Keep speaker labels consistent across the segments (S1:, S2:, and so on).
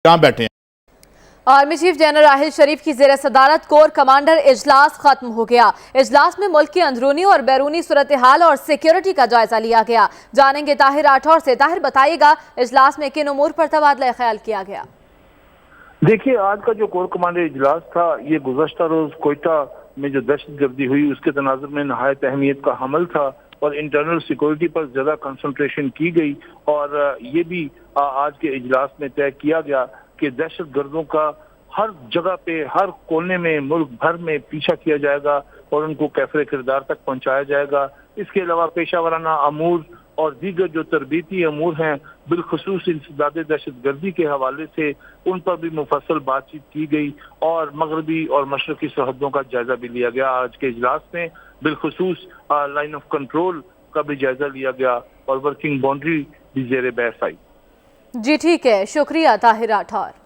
S1: कहाँ बैठे हैं।
S2: Army chief general Raheel Sharif की ज़ेर सदारत कोर कमांडर इजलास खत्म हो गया। इजलास में मुल्क की अंदरूनी और बैरूनी सूरत हाल और सिक्योरिटी का जायजा लिया गया। जानेंगे ताहिर राठौर से। ताहिर, बताइएगा इजलास में किन उमूर पर तबादला ख्याल किया गया।
S3: देखिए, आज का जो कोर कमांडर इजलास था, ये गुज़श्ता रोज कोयटा में जो दहशत गर्दी हुई उसके तनाजुर में नहायत अहमियत का हमल था और इंटरनल सिक्योरिटी पर ज़्यादा कंसंट्रेशन की गई। और ये भी आज के इजलास में तय किया गया कि दहशत गर्दों का हर जगह पे, हर कोने में, मुल्क भर में पीछा किया जाएगा और उनको कैफरे किरदार तक पहुंचाया जाएगा। इसके अलावा पेशा वाराना अमूर और दीगर जो तरबीती अमूर हैं, बिलखुसूस इंसदाद दहशत गर्दी के हवाले से, उन पर भी मुफस्सल बातचीत की गई और मगरबी और मशरकी सरहदों का जायजा भी लिया गया। आज के इजलास में बिलखुसूस लाइन ऑफ कंट्रोल का भी जायजा लिया गया और वर्किंग बाउंड्री भी ज़ेरे बहस आई।
S2: जी ठीक है, शुक्रिया Tahir Rathore.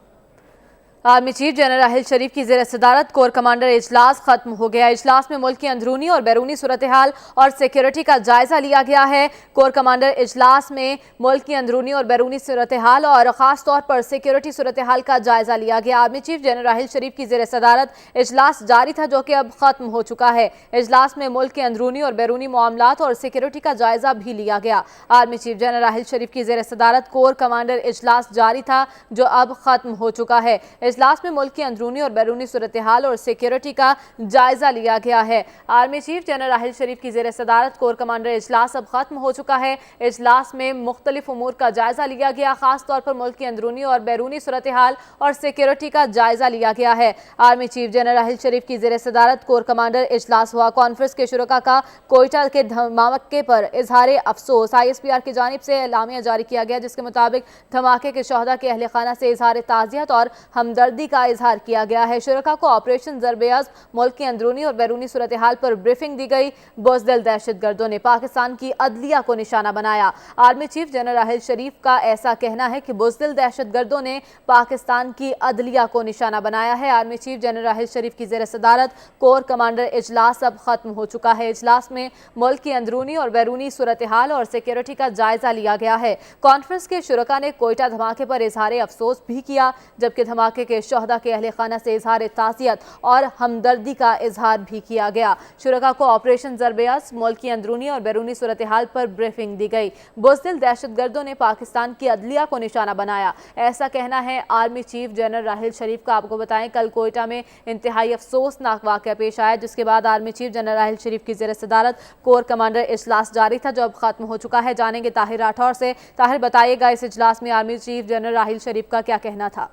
S2: Army chief general Raheel Sharif की ज़ेर सदारत कोर कमांडर इजलास खत्म हो गया। इजलास में मुल्क की अंदरूनी और बैरूनी सूरत हाल और सिक्योरिटी का जायजा लिया गया है। कोर कमांडर इजलास में मुल्क की अंदरूनी और बैरूनी सूरत हाल और ख़ास तौर पर सिक्योरिटी सूरत हाल का जायजा लिया गया। Army chief general Raheel Sharif की ज़ेर सदारत इजलास जारी था, जो कि अब खत्म हो चुका है। इजलास में मुल्क के अंदरूनी और बैरूनी मामलात और सिक्योरिटी का जायजा भी लिया गया। Army chief general Raheel Sharif की ज़ेर सदारत कोर कमांडर इजलास जारी था, जो अब खत्म हो चुका है। इजलास में मुल्क की अंदरूनी और बैरूनी सूरत हाल और सिक्योरिटी का जायजा लिया गया है। Army chief general Raheel Sharif की ज़ेर सदारत कोर कमांडर इजलास अब खत्म हो चुका है। इजलास में मुख्तलिफ उमूर का जायजा लिया गया, खास तौर पर मुल्क की अंदरूनी और बैरूनी सूरत हाल और सिक्योरिटी का जायजा लिया गया है। Army chief general Raheel Sharif की ज़ेर सदारत कोर कमांडर इजलास हुआ। कॉन्फ्रेंस के शुरका का कोयटा के धमाके पर इजहार अफसोस। ISPR की जानिब से एलामिया जारी किया गया, जिसके मुताबिक धमाके के शहदा के अहल खाना से इजहार ताज़ियत और हमदर्दी का इजहार किया गया है। शुरका को ऑपरेशन ज़र्ब-ए-अज़्म, मुल्क की अंदरूनी और बैरूनी सूरत हाल पर ब्रीफिंग दी गई। बुज़दिल दहशत गर्दों ने पाकिस्तान की अदलिया को निशाना बनाया। आर्मी चीफ जनरल राहिल शरीफ का ऐसा कहना है कि बुज़दिल दहशत गर्दों ने पाकिस्तान की अदलिया को निशाना बनाया है। Army chief general Raheel Sharif की ज़ेर सदारत कोर कमांडर इजलास अब खत्म हो चुका है। इजलास में मुल्क की अंदरूनी और बैरूनी सूरत हाल और सिक्योरिटी का जायजा लिया गया है। कॉन्फ्रेंस के शुरका ने कोयटा धमाके पर इजहार अफसोस भी किया, जबकि धमाके के शहदा के अहले खाना से इजहार ताज़ियत और हमदर्दी का इजहार भी किया गया। शुरका को ऑपरेशन ज़र्ब-ए-अज़्म, मुल्क की अंदरूनी और बैरूनी सूरत हाल पर ब्रीफिंग दी गई। बुज़दिल दहशत गर्दों ने पाकिस्तान की अदलिया को निशाना बनाया, ऐसा कहना है आर्मी चीफ जनरल राहिल शरीफ का। आपको बताएं, कल कोयटा में इंतहाई अफसोसनाक वाक़या पेश आया, जिसके बाद army chief general Raheel Sharif की ज़ेर सदारत कोर कमांडर इजलास जारी था, जो अब खत्म हो चुका है। जानेंगे ताहिर राठौर से। ताहिर, बताइएगा इस इजलास में आर्मी चीफ जनरल राहिल शरीफ का क्या कहना था।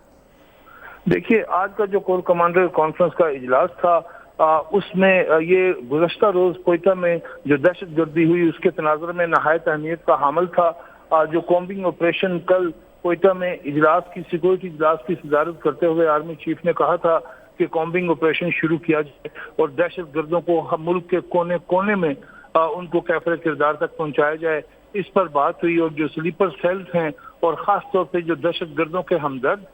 S3: देखिए, आज का जो कोर कमांडर कॉन्फ्रेंस का इजलास था, उसमें ये गुज़श्ता रोज कोयटा में जो दहशत गर्दी हुई उसके तनाजुर में नहायत अहमियत का हामिल था। जो कॉम्बिंग ऑपरेशन कल कोयटा में इजलास की सिक्योरिटी इजलास की सदारत करते हुए आर्मी चीफ ने कहा था कि कॉम्बिंग ऑपरेशन शुरू किया जाए और दहशत गर्दों को मुल्क के कोने कोने में उनको कैफरे किरदार तक पहुंचाया जाए। इस पर बात हुई और जो स्लीपर सेल्स हैं और ख़ास तौर पर जो दहशत गर्दों के हमदर्द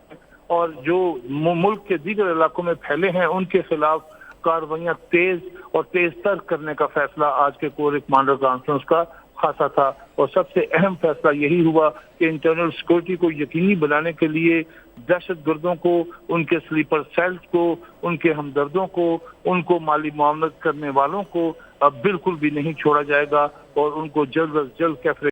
S3: और जो मुल्क के दीगर इलाकों में फैले हैं, उनके खिलाफ कार्रवाइयाँ तेज और तेज तर करने का फैसला आज के कोर कमांडर कॉन्फ्रेंस का खासा था। और सबसे अहम फैसला यही हुआ कि इंटरनल सिक्योरिटी को यकीनी बनाने के लिए दहशत गर्दों को, उनके स्लीपर सेल्स को, उनके हमदर्दों को, उनको माली मुआवनत करने वालों को अब बिल्कुल भी नहीं छोड़ा जाएगा और उनको जल्द अज जल्द कैफरे